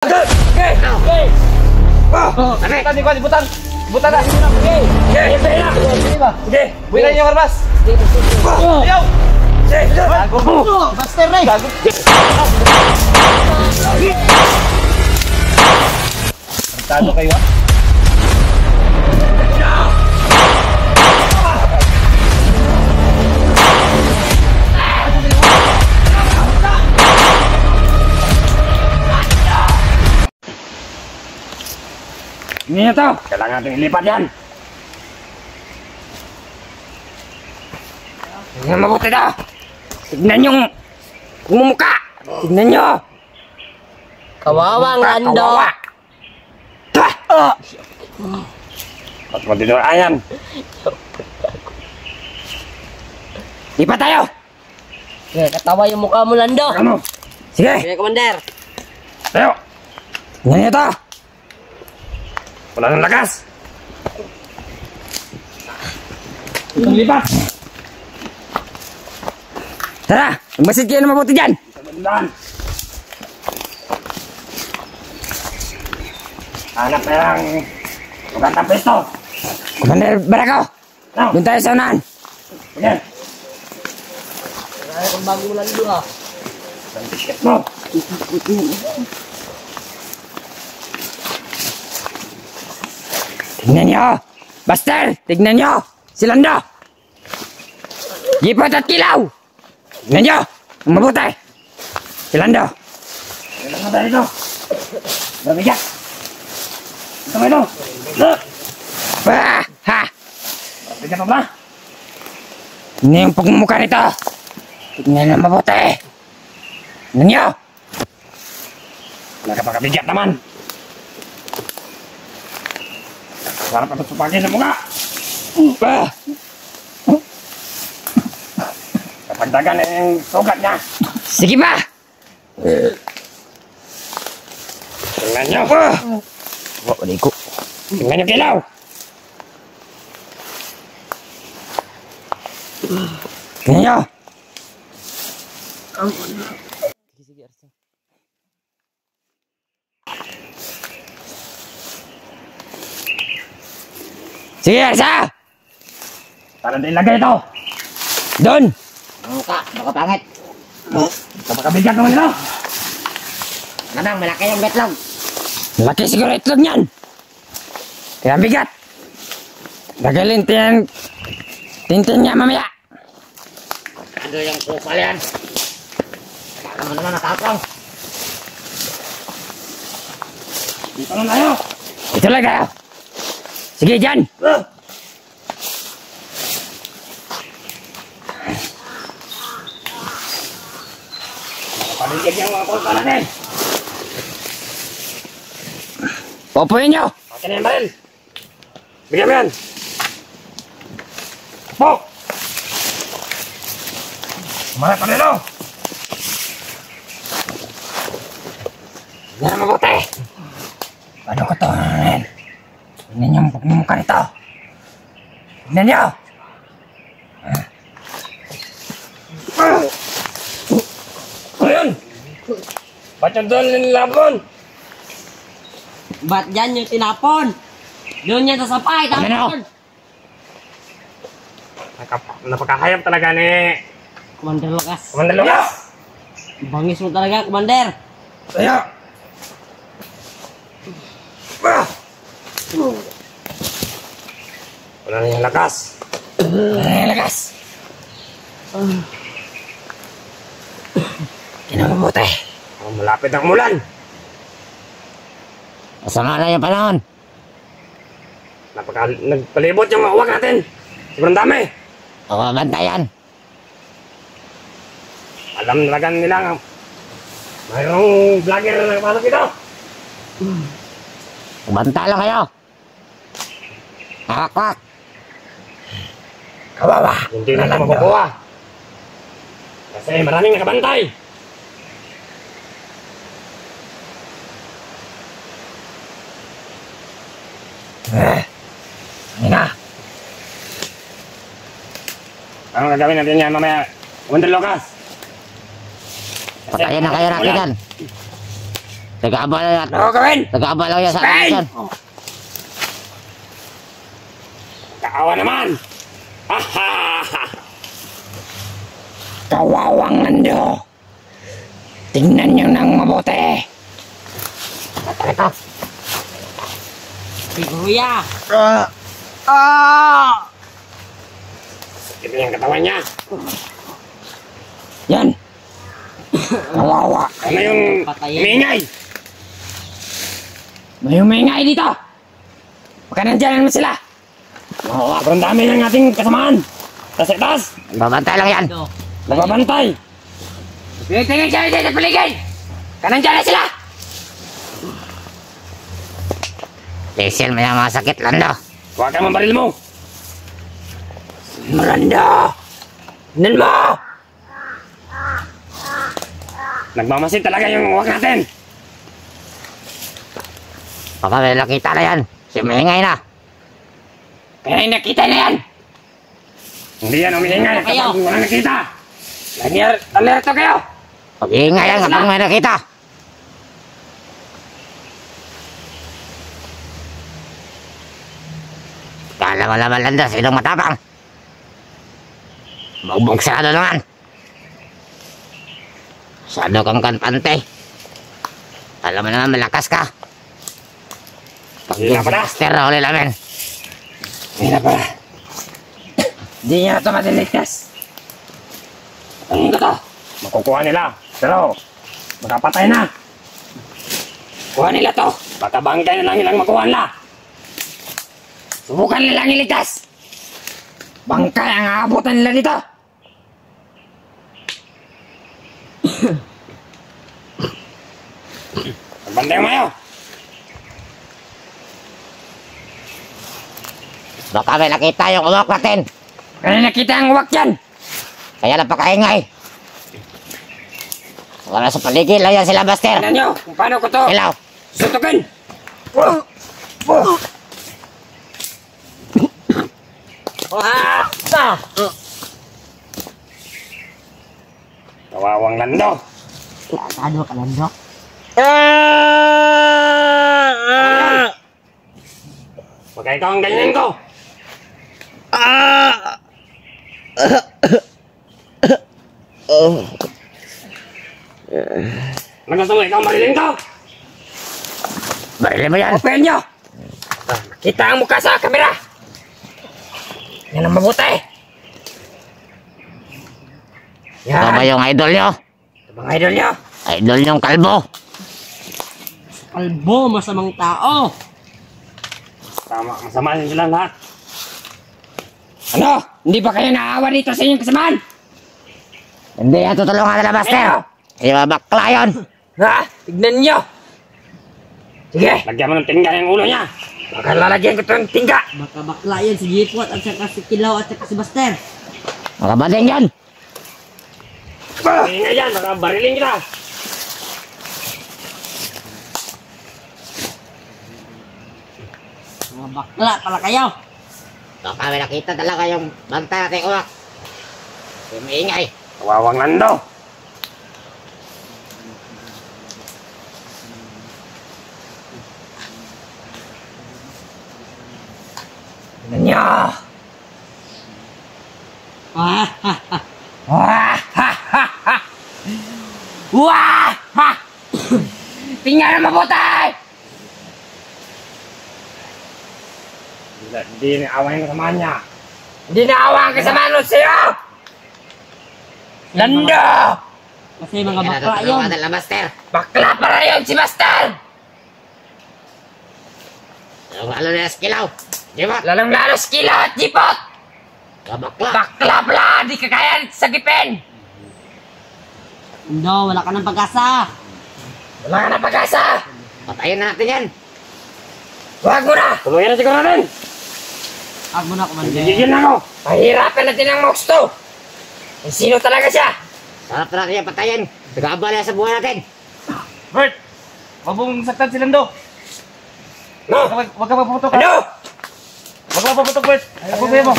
Oke. Tadi gua dibutan. Butan dah. Oke. Oke. Bukan yang Mas. Ayo. Master nih. Tago kayo. Ini to, kailangan natin ilipat yan. Tingnan mabuti to. Tignan yung mumukha. Tignan nyo. Kawawang Lando. Kawawa. Ba't mo dito ayan? Lipat tayo. Sige, katawa yung mukha mo, Lando. Ano? Sige. Sige, Commander. Tayo. Tignan nyo to. Wala ng lakas. Itong lipat. Tara, magbasid kayo na mabuti dyan. Hanap na lang magandang pwesto. Commander Barako, doon tayo sa unahan. Sige. Kaya kung bago mo, Lando, ha. Ang tiket mo. Tignan nyo! Buster! Tignan nyo! Si Lando! Gipot at kilaw! Tignan nyo! Ang mabuti! Si Lando! Ilan na tayo ito? Bamigat! Ito mo ito! Ha! Bamigat mo ba? Tignan yung pagmumukha nito! Tignan ang mabuti! Tignan nyo! Nakapagabigat naman! Sarap na supagin sa mukha. Kapag dagan na yung sugat niya. Sige ba? Tingnan niyo. Wala ko. Tingnan niyo kilaw. Tingnan niyo. Sige, Arsa! Para na ilagay ito! Doon! Mukha, baka pangit. Kapakabigat naman ito! Namang, malaki yung betlog. Laki siguro itlog niyan! Kaya bigat! Gagalin tiyan... Tintin niya mamaya! Ano yung kupal yan? Baka mo naman nakapang. Dito lang tayo! Dito lang tayo! Sige, dyan! Paligid yung mga kulpa natin! Popoyin nyo! Akin yung baril! Bigyan mo yan! Pok! Kumarat pa nilo! Yan ang mabuti! Paano ko to? Tignan niyo ang pagmumukha nito. Tignan niyo. Ayun. Ba't yung doon nilabon? Ba't dyan yung tinapon? Doon yan sa sapay, tapon. Napakahayap talaga ni Commander Lucas. Commander Lucas. Bangis mo talaga, Commander. Tayo. Wala na yung lakas. Wala na yung lakas. Kinamabuti. Malapit ang umulan. Masama na yung panahon. Nagpalibot yung mga uwak natin. Sobrang dami. Oo, bantayan. Alam talaga nila nga. Mayroong vlogger na nakapasok dito. Banta lang kayo. Hakwak. Kawawa. Hindi na ito makukuha. Kasi maraming nakabantay. Ano na? Anong gagawin natin yan mamaya? Commander Lucas. Patayin na kayo natin yan. Nag-aabala yan. Ano gawin? Nag-aabala yan sa akin yan. Kaawa naman! Hahaha! Kawawang Nando! Tingnan niyo nang mabuti! Ito. Si Kuya. Ito yung katawan niya! Yan! Kawawa! Ano yung Patayin. umingay? May umingay dito! Baka nandyan naman sila! Oo, ang dami ng ating kasamaan! Tas itas! Babantay lang yan. Ito. Nagbabantay! Tingin dyan dito sa paligid! Kanandyan na sila! Diesel, may mga sakit, Lando. Huwag ka baril mo! Miranda! Tignan mo! Nagmamasid talaga yung huwag natin! Baka may nakita na yan. Sumingay na. Kaya nakita na yan! Hindi yan umiingay Kayo. kapag walang nakita! Alerto kayo! Pag-iingay yan kapag may nakita. Kala mo naman, Lando, sinong matapang? Magbugsado naman. Masyado kang kampante. Alam mo naman, malakas ka. Pag Hindi na yung pala. master na huli namin. Hindi na pala. Hindi niya ito matiligtas. Ano to? Makukuha nila. Pero, makapatay na. Kuha nila to. Baka bangkay na lang ilang makuha nila. Subukan nilang iligtas. Bangkay ang aabutan nila dito. Magbantay mo kayo. Baka may nakita yung uwak natin. Kaya nakita ang uwak yan. Kaya napakaingay. Wala sa paligid lang yan sila, Buster. Tignan nyo kung paano ko to Hilaw. sutukin. Kawawang Lando. Ano ka, Lando? Huwag ikaw ang ganyan ko. Ano gusto mo? Ikaw ang marilin ko? Barilin mo yan. Open nyo! Kita ang mukha sa kamera! Yan ang mabuti! Ito ba Yan! yung idol nyo? Ito bang idol nyo? Idol nyong kalbo. Kalbo, masamang tao. Tama, masama din sila lahat. Ano? Hindi ba kayo naawa dito sa inyong kasamaan? Hindi yan tutulungan nila, Buster. Hindi ba bakla yun? Ha? Tignan nyo! Sige, lagyan mo ng tingga yung ulo niya. Baka lalagyan ko ito ng tingga. Baka bakla yan si Jipot at saka si Kilaw at saka si Buster. Mga bading yan. Ingay yan, baka barilin kita. Mga bakla pala kayo. Baka may nakita talaga yung bantay natin uwak. Yung maingay. Kawawang Lando. Tignan nyo! Ah, ha, ha. Wah! Ha! Ha! Ha! Wah! Ha! Tingnan na mabuti! Hindi naawa yung kasama niya. Hindi naawa ang kasama nun sa'yo! Lando! Kasi mga Kaya bakla yun. tutulungan nila, Buster. Bakla para yun si Master! Yung lalo na skilaw. Di ba? Lalong lalo skila at jipot! Kabakla. Bakla pala! Di ka kaya sagipin! Lando, wala ka ng pag-asa. Wala ka na pag-asa! Patayin na natin yan. Huwag mo na! Tuluyan na siguro natin! Huwag mo na, Commander. Gigigil na ako! Pahirapan natin ang Mox to! Kung sino talaga siya! Sarap na natin yan patayin. Nag-aabala sa buhay natin. Bert! Huwag mong saktan si Lando. No! Huwag ka mapuputok. Ano? Huwag ka mapuputok, Bert. Pagpupuya mo.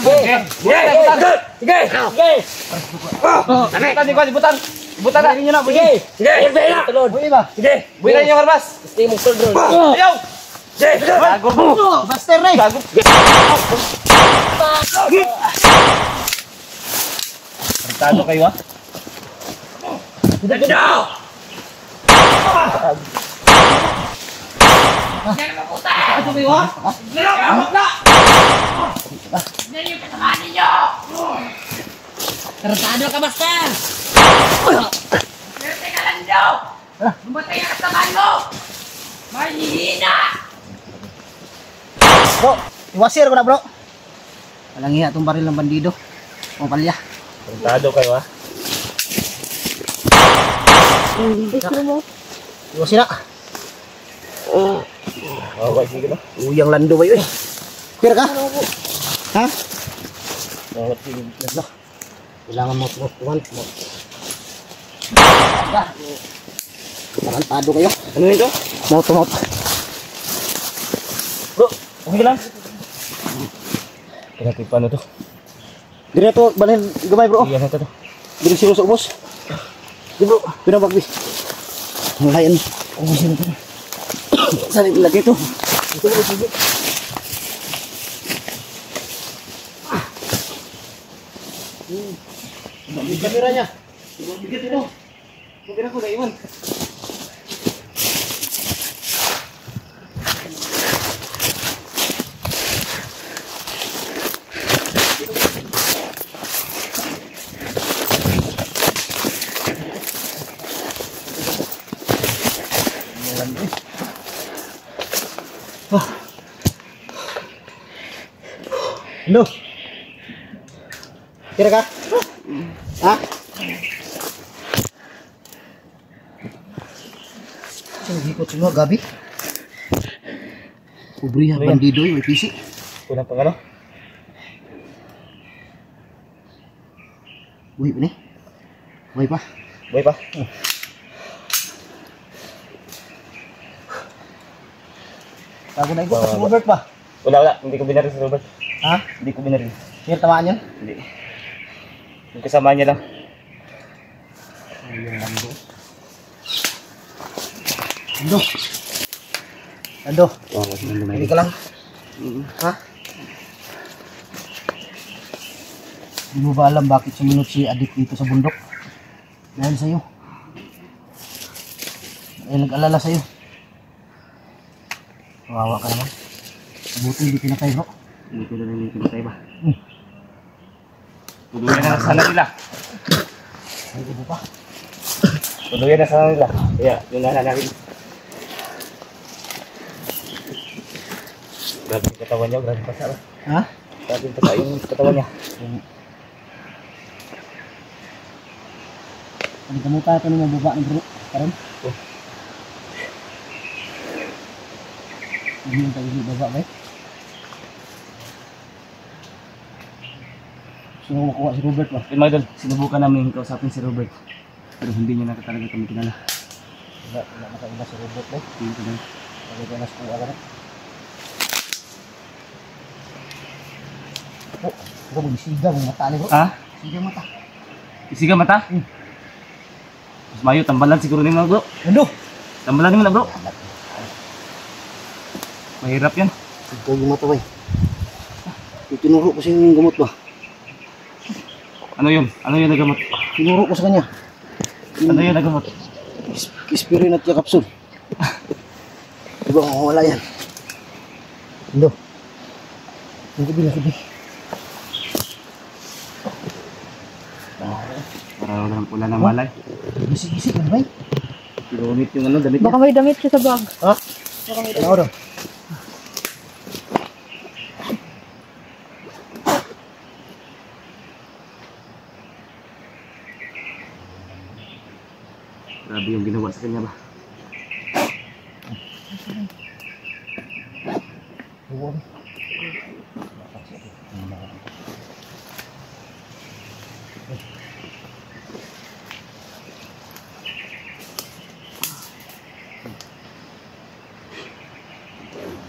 Sige! Sige! Sige! Sige! Ano? Oh! Dami. Ibutan, ibutan. Buta na. Buhayin nyo na, Sige. Sige. Buhay na. Buhay ba? Sige. Buhay na yung armas. Gusto yung mag-control. Ayaw. Sige. Gago mo. Buster na eh. Gago. Tarantado kayo ha? Ano kayo ha? Tarantado ka, Master! Bro, iwasir ko na bro. Walang hiya itong baril ng bandido. O palya. Tarantado kayo ha? Iwasir na. Okay, sige na. Uyang lando ba yun eh. Pira ka? Ha? Okay, sige na. Kailangan mo tuwan. Tarantado kayo. Ano ito? Moto. Bro, okay lang. Pinatid paano to? Dili na to, balhin gamay bro. Iyan na to. Dili siro sa ubos. Di bro, pinabagbi. Ang layan. Ubos na to. Saan ilagay ito? Ito bro, sige. Ang kamera niya. Bigat ito. Kamera ko naiwan. Hello. Kira ka? Ha? Ang hikot semua gabi. Ubriha bandido yung ipisi. Kulang pang ano? Uy, ini. Uy pa. Boy pa? Tago na iko sa Robert pa. Wala. Hindi ko binaril si Robert. Ha? Hindi ko binaril. Kaya tamaan yan? Hindi. Yung kasama niya lang. Ayun lando. Lando. Lando. Hindi ka lang. Ha? Hindi mo ba alam bakit sumunod si Adik dito sa bundok? Dahil sa'yo. Dahil nag-alala sa'yo. Kawawa ka naman. Buti hindi pinatay bro. Hindi ko na hindi pinatay ba? Tuluyan na sana nila. Ay, ibo pa. Tuluyan na sana nila. Kaya, yun na namin. Grabe yung katawan niya. Grabe pa sa Ha? Grabe pa sa yung katawan niya. Ano ka mo tayo ito ng mababa ng bro? Karon? Hindi yung tayo baba ba eh? Gusto mo makuha si Robert ba? Yung mga idol, sinubukan namin kausapin si Robert. Pero hindi niya na talaga kami kinala. Wala makaila si Robert ba? Hindi ko na. Talaga na sa kuha ka na. Oh, bro, magsiga mong mata ni bro. Ha? Siga mata. Isiga mata? Mas mayo, tambalan siguro ni mga bro. Ano? Tambalan mo na bro. Mahirap yan. Sigag yung mata ba eh? Tinuro ko sa yung gamot ba? Ano yun? Ano yun na gamot? Tinuro ko sa kanya. Ano yun na gamot? Aspirin at yung kapsul. Diba wala yan? Ano? Ang gabi na gabi. Para wala ng pula ng malay. Gisik-gisik lang ba eh? Kilomit yung ano, damit niya. Baka may damit siya sa bag. Ha? Ano daw? Grabe yung ginawa sa kanya ba?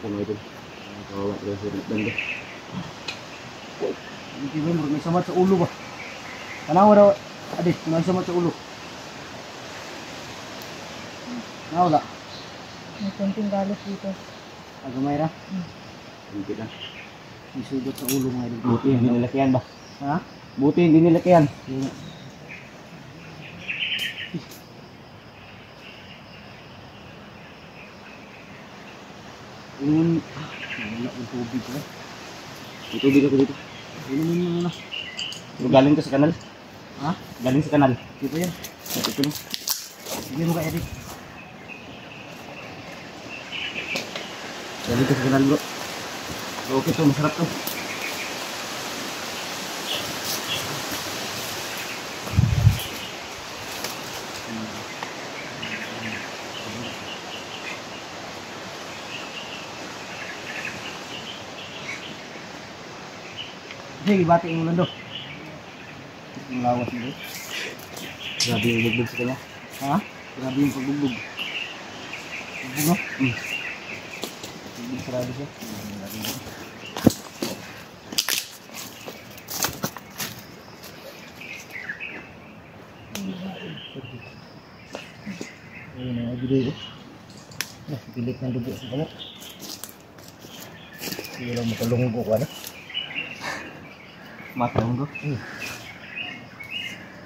Ano ito? Kawawa ko sa banda. Hindi mo may samat sa ulo ba? Tanawa daw, adik, may samat sa ulo. Wala. May konting galos dito. Agamay ra. Hindi lang. Isugot sa ulo mga idol. Buti hindi nilakihan ba? Ha? Buti hindi nilakihan. Wala ang tubig ko. May tubig ako dito. Inumin mo na. Galing to sa kanal. Ha? Galing sa kanal. Dito yan. Ito lang. Sige mo ka edit. Galing to sa kanal bro. Okay to, masarap to. Sige, bati yung lando. Ang lawas mo. Grabe yung bugbog sa kanya. Ha? Grabe yung pagbugbog. Bugbog no? Bugbog sarado siya. Ayun na, video ko. Pilit ng dugo sa kamot. Hindi lang makalunggo ko ano. Matang bro.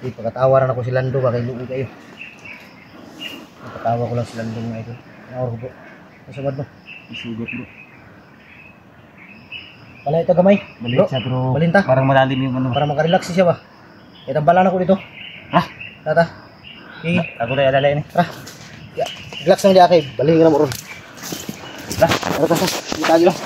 Pagkatawaran ako si Lando, baka iluwi kayo. Pagkatawa ko lang si Lando nga ito. Nawar ko po. Masabad mo. Isugot bro. Pala ito gamay. Maliit siya pero Balinta. parang malalim yung ano. Para makarelax siya ba? Itambalan ako dito. Ha? Tata. Sige. Ako tayo alala ini. Tara. Relax lang di akay. Baling ka na mo ron. Tara. Tara. Kita aja lang.